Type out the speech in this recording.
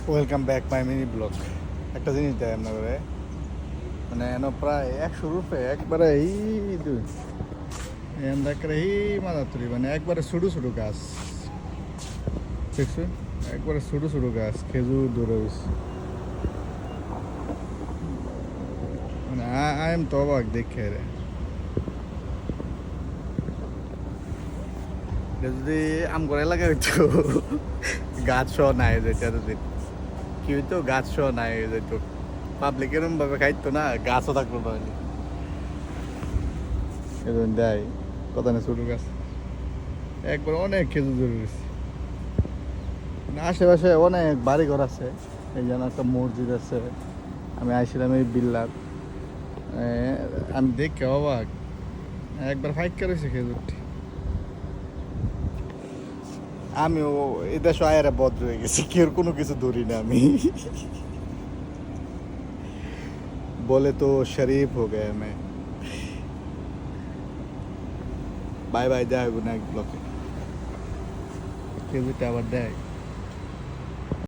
Welcome back my mini blog. একটা জিনিস দেয় আপনার করে, মানে এন প্রায় 100 রুপে একবারে মাদাতুরি, মানে একবারে ছোটো ছোটো গাছ দেখছো, একবারে ছোটো ছোটো গাছ খেজুর ধরে হয়েছে। মানে আই এম তো অবাক দেখে রে। এটা যদি আমগর এলাকায় হইতো গাছ সহ নাই যেত এতদিন, কি হইতো গাছ সহ নাই হয়ে যেত, পাবলিক এরম ভাবে খাইতো না, গাছও থাকলো না হইলে। এরকম দেয় কথা না, ছোটো গাছ একবার অনেক খেজুর ধরে রয়েছে। মানে আশেপাশে অনেক বাড়ি ঘর আছে, এই যেন একটা মসজিদ আছে। আমি আইছিলাম এই বিল্লার, আমি দেখে অবাক, একবার ফাইট করেছে খেজুরটি। আমিও এদেশ আয়ারে বদ্র হয়ে গেছি, কেউ কোনো কিছু ধরি না আমি। বলে তো শরীফ হো গয়া मैं। বাই বাই, দেয় না এক ব্লকে খেজুরটা আবার দেয়।